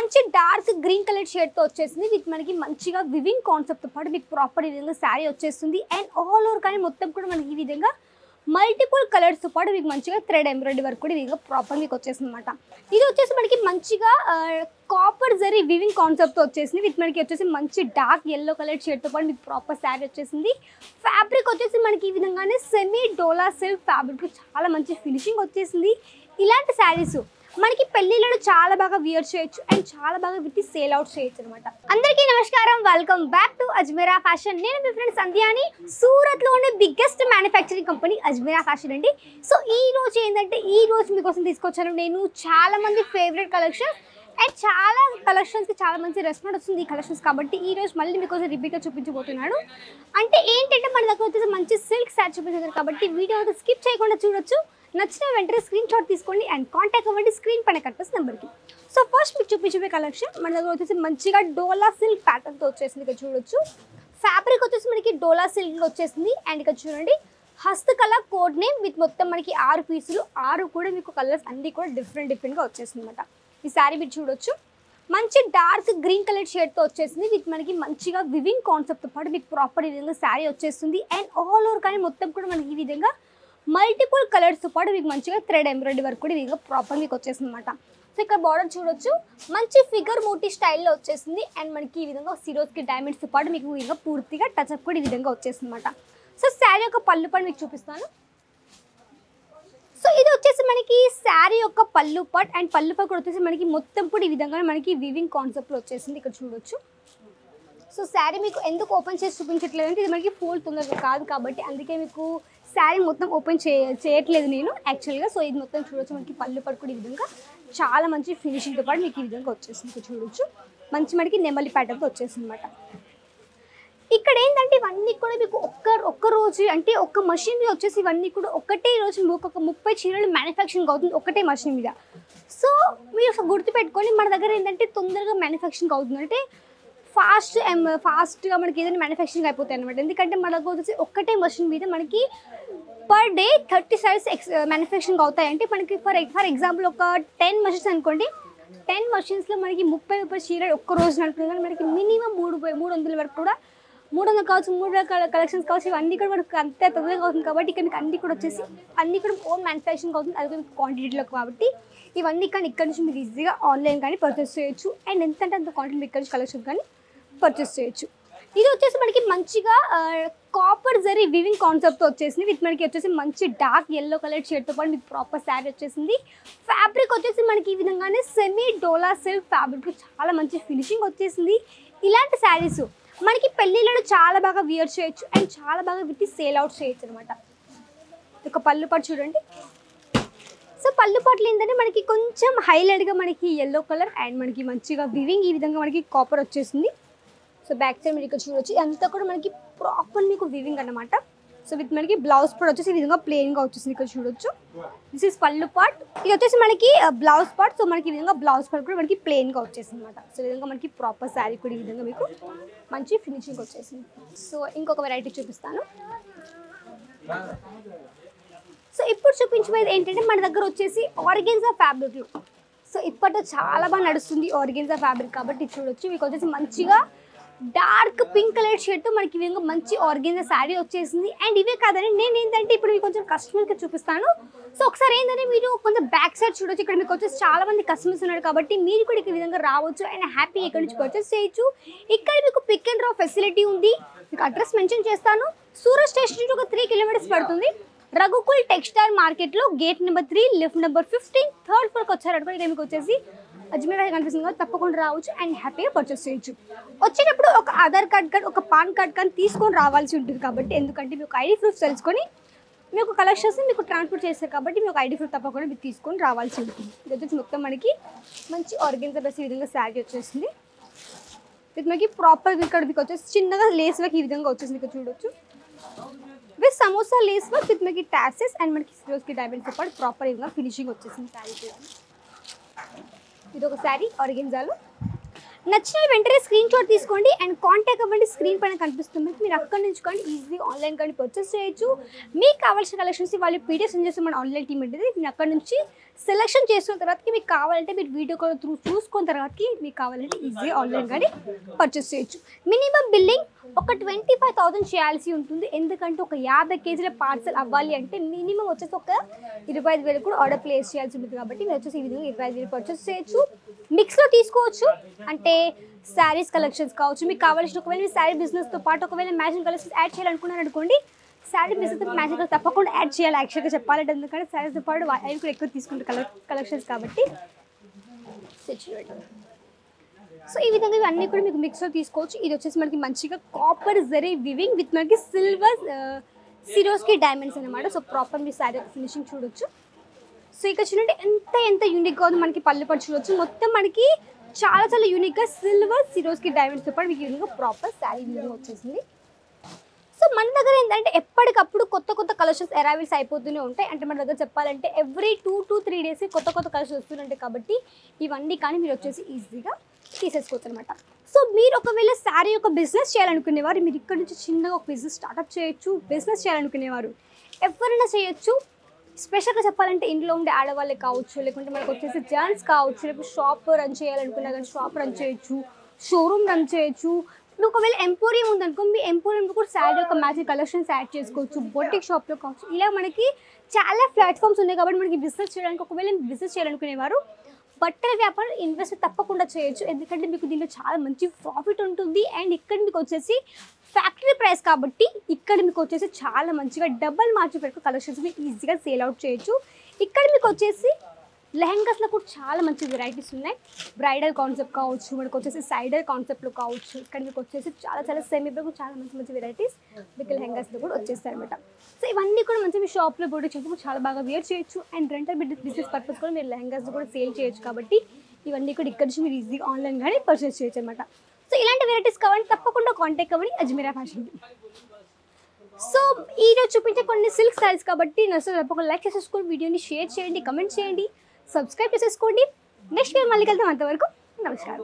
మంచి dark green colour shade తో వచ్చేసింది విత్ మనకి మంచిగా వివింగ్ కాన్సెప్ట్ తో పాటు మీకు ప్రాపర్ ఈ విధంగా శారీ వచ్చేస్తుంది అండ్ ఆల్ ఓవర్ కానీ మొత్తం కూడా మనకి ఈ విధంగా మల్టిపుల్ కలర్స్ తో పాటు మీకు మంచిగా థ్రెడ్ ఎంబ్రాయిడరీ వర్క్ కూడా ఈ విధంగా ప్రాపర్ మీకు వచ్చేసింది అనమాట. ఇది వచ్చేసి మనకి మంచిగా కాపర్ జరీ వివింగ్ కాన్సెప్ట్ తో వచ్చేసింది విత్ మనకి వచ్చేసి మంచి డార్క్ ఎల్లో కలర్ షేడ్ తో పాటు మీకు ప్రాపర్ శారీ వచ్చేసింది. ఫ్యాబ్రిక్ వచ్చేసి మనకి ఈ విధంగానే సెమీ డోలా సిల్క్ ఫ్యాబ్రిక్ చాలా మంచి ఫినిషింగ్ వచ్చేసింది. ఇలాంటి శారీస్ మనకి పెళ్లిళ్ళలో చాలా బాగా వియర్ చేయొచ్చు అండ్ చాలా బాగా వీటి సేల్ అవుట్ చేయొచ్చు అనమాట. అందరికీ నమస్కారం, welcome back to Ajmeera fashion. నేను మీ ఫ్రెండ్ సంధ్యాని. సూరత్ లో ఉండే biggest manufacturing company Ajmeera fashion అండి. సో ఈ రోజు ఏంటంటే ఈ రోజు మీకోసం తీసుకొచ్చాను నేను చాలా మంది ఫేవరెట్ కలెక్షన్ అండ్ చాలా కలెక్షన్స్కి చాలా మంచి రెస్పాన్స్ వస్తుంది ఈ కలెక్షన్స్. కాబట్టి ఈ రోజు మళ్ళీ మీకోసం రిపీట్గా చూపించబోతున్నాను. అంటే ఏంటంటే మన దగ్గర వచ్చేసి మంచి సిల్క్ శారీ చూపించారు కాబట్టి వీడియో స్కిప్ చేయకుండా చూడొచ్చు. నచ్చిన వెంటనే స్క్రీన్ షాట్ తీసుకోండి అండ్ కాంటాక్ట్ అవ్వండి స్క్రీన్ పైన కనిపిస్తున్న నెంబర్కి. సో ఫస్ట్ మీకు చూపించే కలెక్షన్ మన దగ్గర వచ్చేసి మంచిగా డోలా సిల్క్ ప్యాటర్న్తో వచ్చేసింది. ఇక్కడ చూడొచ్చు ఫ్యాబ్రిక్ వచ్చేసి మనకి డోలా సిల్క్ వచ్చేసింది అండ్ ఇక్కడ చూడండి హస్తకళ కోడ్ నేమ్ విత్ మొత్తం మనకి 6 పీసులు, 6 కూడా మీకు కలర్స్ అన్నీ కూడా డిఫరెంట్గా వచ్చేసింది అనమాట. ఈ శారీ మీరు చూడొచ్చు మంచి డార్క్ గ్రీన్ కలర్ షేడ్తో వచ్చేసింది విత్ మనకి మంచిగా వివింగ్ కాన్సెప్ట్తో పాటు మీకు ప్రాపర్ ఈ విధంగా శారీ వచ్చేస్తుంది అండ్ ఆల్ ఓవర్ కానీ మొత్తం కూడా మనకి ఈ విధంగా మల్టిపుల్ కలర్స్తో పాటు మీకు మంచిగా థ్రెడ్ ఎంబ్రాయిడరీ వర్క్ కూడా ఈ విధంగా ప్రాపర్ మీకు వచ్చేసింది అనమాట. సో ఇక్కడ బార్డర్ చూడొచ్చు మంచి ఫిగర్ మోటీ స్టైల్లో వచ్చేసింది అండ్ మనకి ఈ విధంగా సిరోస్కి డైమండ్స్తో పాటు మీకు ఈ విధంగా పూర్తిగా టచ్అప్ కూడా ఈ విధంగా వచ్చేసింది అనమాట. సో శారీ యొక్క పళ్ళు పట్టు మీకు చూపిస్తాను. సో ఇది వచ్చేసి మనకి శారీ యొక్క పళ్ళు పట్ అండ్ పళ్ళు పట్టు కూడా వచ్చేసి మనకి మొత్తం కూడా ఈ విధంగా మనకి వివింగ్ కాన్సెప్ట్లో వచ్చేసింది. ఇక్కడ చూడొచ్చు. సో శారీ మీకు ఎందుకు ఓపెన్ చేసి చూపించట్లేదు అంటే ఇది మనకి ఫోల్డ్ తొందరగా కాదు కాబట్టి అందుకే మీకు శారీ మొత్తం ఓపెన్ చేయట్లేదు నేను యాక్చువల్గా. సో ఇది మొత్తం చూడొచ్చు మనకి పళ్ళు పట్టు కూడా ఈ విధంగా చాలా మంచి ఫినిషింగ్తో పాటు మీకు ఈ విధంగా వచ్చేసింది. ఇక్కడ చూడొచ్చు మంచి మనకి నెమలి ప్యాటర్న్తో వచ్చేసింది అనమాట. ఇక్కడ ఏంటంటే ఇవన్నీ కూడా మీకు ఒక్క రోజు అంటే ఒక్క మషిన్ మీద వచ్చేసి ఇవన్నీ కూడా ఒకటే రోజు మీకు ఒక 30 చీరలు మ్యానుఫ్యాక్చరింగ్ అవుతుంది ఒకటే మషిన్ మీద. సో మీరు గుర్తుపెట్టుకొని మన దగ్గర ఏంటంటే తొందరగా మ్యానుఫ్యాక్చరింగ్ అవుతుంది అంటే ఫాస్ట్గా మనకి ఏదైనా మ్యానుఫ్యాక్చరింగ్ అయిపోతాయి అనమాట. ఎందుకంటే మన దగ్గర వచ్చేసి ఒక్కటే మషిన్ మీద మనకి పర్ డే 30 సారీస్ మ్యానుఫ్యాక్చరింగ్ అవుతాయి. అంటే మనకి ఫర్ ఎగ్జాంపుల్ ఒక 10 మషిన్స్ అనుకోండి, 10 మషిన్స్లో మనకి 30 చీరలు ఒక్క రోజు నడుపుతుంది కానీ మనకి మినిమం 300 వరకు కూడా 300 కావచ్చు 300 కలెక్షన్స్ కావచ్చు ఇవన్నీ కూడా మనకు అంతే తొందరగా అవుతుంది. కాబట్టి ఇక్కడ మీకు అన్నీ కూడా వచ్చేసి అన్నీ కూడా ఓన్ మ్యానుఫ్యాక్చరింగ్ అవుతుంది అది మీకు క్వాంటిటీలో. కాబట్టి ఇవన్నీ కానీ ఇక్కడ నుంచి మీరు ఈజీగా ఆన్లైన్ కానీ పర్చేస్ చేయొచ్చు అండ్ ఎంతంటే అంత క్వాంటిటీ ఇక్కడ నుంచి కలెక్షన్ కానీ పర్చేస్ చేయొచ్చు. ఇది వచ్చేసి మనకి మంచిగా కాపర్ జరీ వివింగ్ కాన్సెప్ట్తో వచ్చేసింది విత్ మనకి వచ్చేసి మంచి డార్క్ ఎల్లో కలర్ షేడ్తో పాటు మీకు ప్రాపర్ శారీ వచ్చేసింది. ఫ్యాబ్రిక్ వచ్చేసి మనకి ఈ విధంగానే సెమీ డోలా సిల్క్ ఫ్యాబ్రిక్ చాలా మంచి ఫినిషింగ్ వచ్చేసింది. ఇలాంటి శారీస్ మనకి పెళ్లిళ్ళలో చాలా బాగా వియర్ చేయొచ్చు అండ్ చాలా బాగా వీటి సేల్ అవుట్ చేయొచ్చు అనమాట. ఒక పళ్ళు పట్టు చూడండి. సో పళ్ళు పట్లు ఏంటంటే మనకి కొంచెం హైలైట్గా మనకి ఎల్లో కలర్ అండ్ మనకి మంచిగా వివింగ్ ఈ విధంగా మనకి కాపర్ వచ్చేసింది. సో బ్యాక్ సైడ్ మీరు ఇక్కడ చూడొచ్చు అంతా కూడా మనకి ప్రాపర్ మీకు వివింగ్ అనమాట. సో విత్ మనకి బ్లౌజ్ పార్ట్ వచ్చేసి ఈ విధంగా ప్లెయిన్గా వచ్చేసింది. ఇక్కడ చూడొచ్చు దిస్ ఈస్ పళ్ళు పార్ట్, ఇది వచ్చేసి మనకి బ్లౌజ్ పార్ట్. సో మనకి ఈ విధంగా బ్లౌజ్ పార్ట్ కూడా మనకి ప్లెయిన్గా వచ్చేసింది అనమాట. సో ఈ విధంగా మనకి ప్రాపర్ శారీ కూడా ఈ విధంగా మీకు మంచి ఫినిషింగ్ వచ్చేసింది. సో ఇంకొక వెరైటీ చూపిస్తాను. సో ఇప్పుడు చూపించేది ఏంటంటే మన దగ్గర వచ్చేసి ఆర్గెన్జా ఫ్యాబ్రిక్లు. సో ఇప్పట్లో చాలా బాగా నడుస్తుంది ఆర్గెన్జా ఫ్యాబ్రిక్ కాబట్టి చూడొచ్చు మీకు వచ్చేసి మంచిగా డార్క్ పింక్ కలర్ షేడ్తో మనకి ఈ విధంగా మంచి ఆర్గెన్జా శారీ వచ్చేసింది. అండ్ ఇవే కాదని నేను ఏంటంటే ఇప్పుడు మీకు కొంచెం కస్టమర్కి చూపిస్తాను. సో ఒకసారి ఏంటంటే మీరు కొంచెం బ్యాక్ సైడ్ చూడొచ్చు. ఇక్కడ మీకు వచ్చేసి చాలా మంది కస్టమర్స్ ఉన్నారు కాబట్టి మీరు కూడా ఈ విధంగా రావచ్చు అండ్ హ్యాపీ ఇక్కడ నుంచి పర్చేస్ చేయొచ్చు. ఇక్కడ మీకు పిక్ అండ్ డ్రా ఫెసిలిటీ ఉంది. మీకు అడ్రస్ మెన్షన్ చేస్తాను. సూరత్ స్టేషన్ నుంచి ఒక 3 కిలోమీటర్స్ పడుతుంది. రఘుకుల్ టెక్స్టైల్ మార్కెట్లో gate number 3 lift number 15 third ఫ్లోర్కి వచ్చారనుకో ఇక్కడ మీకు వచ్చేసి అజ్మీరా కనిపిస్తుంది కదా తప్పకుండా రావచ్చు అండ్ హ్యాపీగా పర్చేస్ చేయొచ్చు. వచ్చేటప్పుడు ఒక ఆధార్ కార్డ్ కానీ ఒక పాన్ కార్డ్ కానీ తీసుకొని రావాల్సి ఉంటుంది. కాబట్టి ఎందుకంటే మీకు ఐడి ప్రూఫ్ తెలుసుకొని మీకు కలెక్షన్స్ మీకు ట్రాన్స్పోర్ట్ చేస్తారు కాబట్టి మీకు ఐడి ప్రూఫ్ తప్పకుండా మీరు తీసుకొని రావాల్సి ఉంటుంది. ఇది వచ్చేసి మొత్తం మనకి మంచి ఆర్గెన్జా బేస్ ఈ విధంగా శారీ వచ్చేసింది. ఇది మనకి ప్రాపర్ ఇక్కడ మీకు వచ్చేసి చిన్నగా లేస్ వర్క్ ఈ విధంగా వచ్చేసింది. ఇక్కడ చూడొచ్చు with samosa lace work with మనకి టాసెస్ అండ్ మనకి సిరోస్కి డైమండ్స్తో పాటు ప్రాపర్ ఈ విధంగా ఫినిషింగ్ వచ్చేసింది శారీ. ఇది ఒక శారీ ఆర్గెన్జాలో నచ్చిన వెంటనే స్క్రీన్ షాట్ తీసుకోండి అండ్ కాంటాక్ట్ అవ్వండి. స్క్రీన్ పైన కనిపిస్తుంది, మీరు అక్కడ నుంచి కానీ ఈజీ ఆన్లైన్ కానీ పర్చేస్ చేయొచ్చు. మీకు కావాల్సిన కలెక్షన్స్ వాళ్ళు పీడిఎఫ్ సెండ్ చేస్తే మన ఆన్లైన్ టీమ్ ఉంటుంది. మీరు అక్కడ నుంచి సెలెక్షన్ చేసుకున్న తర్వాతకి మీకు కావాలంటే మీరు వీడియో కాల్ త్రూ చూసుకున్న తర్వాతకి మీకు కావాలంటే ఈజీ ఆన్లైన్ కానీ పర్చేస్ చేయొచ్చు. మినిమం బిల్లింగ్ ఒక 25,000 చేయాల్సి ఉంటుంది. ఎందుకంటే ఒక 50 కేజీల పార్సల్ అవ్వాలి అంటే మినిమం వచ్చేసి ఒక 25,000 కూడా ఆర్డర్ ప్లేస్ చేయాల్సి ఉంటుంది. కాబట్టి మీరు వచ్చేసి ఈ విధంగా 25,000 పర్చేస్ చేయొచ్చు. మిక్స్లో తీసుకోవచ్చు, అంటే శారీస్ కలెక్షన్స్ కావచ్చు. మీకు కావాల్సిన ఒకవేళ మీ శారీ బిజినెస్తో పాటు ఒకవేళ మ్యాచింగ్ కలెక్షన్స్ యాడ్ చేయాలనుకున్నారు అనుకోండి, శారీ బిజినెస్ మ్యాచింగ్ కలర్ తప్పకుండా యాడ్ చేయాలి యాక్చువల్గా చెప్పాలంటే. ఎందుకంటే శారీస్తో పాటు అవి కూడా ఎక్కువ తీసుకుంటారు కలెక్షన్స్ కాబట్టి. సో ఈ విధంగా ఇవన్నీ కూడా మీకు మిక్స్లో తీసుకోవచ్చు. ఇది వచ్చేసి మనకి మంచిగా కాపర్ జరీ వివింగ్ విత్ మనకి సిల్వర్ సిరోస్కి డైమండ్స్ అనమాట. సో ప్రాపర్ మీ శారీ ఫినిషింగ్ చూడొచ్చు. సో ఇక్కడ చూడండి ఎంత యూనిక్గా ఉంది. మనకి పళ్ళు పట్టు చూడొచ్చు. మొత్తం మనకి చాలా యూనిక్గా సిల్వర్ సిరోస్కి డైమండ్స్తో పాటు మీకు యూనిక్గా ప్రాపర్ శారీ విధంగా వచ్చేసింది. సో మన దగ్గర ఏంటంటే ఎప్పటికప్పుడు కొత్త కలెక్షన్స్ అరైవల్స్ అయిపోతూనే ఉంటాయి. అంటే మన దగ్గర చెప్పాలంటే ఎవ్రీ 2 to 3 days కొత్త కలెక్షన్స్ వస్తుంటాయి. కాబట్టి ఇవన్నీ కానీ మీరు వచ్చేసి ఈజీగా తీసేసుకోవచ్చు అనమాట. సో మీరు ఒకవేళ శారీ యొక్క బిజినెస్ చేయాలనుకునేవారు మీరు ఇక్కడ నుంచి చిన్నగా ఒక బిజినెస్ స్టార్ట్అప్ చేయొచ్చు. బిజినెస్ చేయాలనుకునేవారు ఎవరైనా చేయొచ్చు. స్పెషల్గా చెప్పాలంటే ఇంట్లో ఉండే ఆడవాళ్ళే కావచ్చు, లేకుంటే మనకు వచ్చేసి జెంట్స్ కావచ్చు, లేకపోతే షాప్ రన్ చేయాలనుకున్నా కానీ షాప్ రన్ చేయొచ్చు, షోరూమ్ రన్ చేయొచ్చు. ఇప్పుడు ఒకవేళ ఎంపోరియం ఉందనుకో, మీ ఎంపోరియంలో కూడా శారీ యొక్క మ్యాచింగ్ కలెక్షన్స్ యాడ్ చేసుకోవచ్చు. బొటిక్ షాప్లో కావచ్చు. ఇలా మనకి చాలా ప్లాట్ఫామ్స్ ఉన్నాయి. కాబట్టి మనకి బిజినెస్ చేయడానికి ఒకవేళ బిజినెస్ చేయాలనుకునేవారు బట్టల వ్యాపారం ఇన్వెస్ట్ తప్పకుండా చేయొచ్చు. ఎందుకంటే మీకు దీంట్లో చాలా మంచి ప్రాఫిట్ ఉంటుంది. అండ్ ఇక్కడ మీకు వచ్చేసి ఫ్యాక్టరీ ప్రైస్ కాబట్టి ఇక్కడ మీకు వచ్చేసి చాలా మంచిగా డబల్ మార్జిన్ పెట్టుకు కలెక్షన్స్ మీరు ఈజీగా సేల్ అవుట్ చేయొచ్చు. ఇక్కడ మీకు వచ్చేసి లెహంగాస్లో కూడా చాలా మంచి వెరైటీస్ ఉన్నాయి. బ్రైడల్ కాన్సెప్ట్ కావచ్చు, మనకు వచ్చేసి సైడర్ కాన్సెప్ట్లో కావచ్చు. ఇక్కడ మీకు వచ్చేసి చాలా సెమీలో చాలా మంచి వెరైటీస్ మీకు లెహంగాస్లో కూడా వచ్చేస్తాయి అనమాట. సో ఇవన్నీ కూడా మంచి మీ షాప్లో బోటి చేసుకుని చాలా బాగా వేర్ చేయొచ్చు. అండ్ రెంటల్ బిజినెస్ పర్పస్ కూడా మీరు లెహంగాస్ కూడా సేల్ చేయొచ్చు. కాబట్టి ఇవన్నీ కూడా ఇక్కడ నుంచి మీరు ఈజీగా ఆన్లైన్ కానీ పర్చేస్ చేయొచ్చు అనమాట. సో ఇలాంటి వెరైటీస్ కావాలంటే తప్పకుండా కాంటాక్ట్ అవ్వండి అజ్మీరా ఫ్యాషన్. సో ఈరోజు చూపించే కొన్ని సిల్క్ శారీస్ కాబట్టి నచ్చితే తప్పకుండా లైక్ చేసేసుకోండి, వీడియోని షేర్ చేయండి, కమెంట్ చేయండి, సబ్స్క్రైబ్ చేసేసుకోండి. నెక్స్ట్ వీడియో మళ్ళీ వెళ్తాం. అంతవరకు నమస్కారం.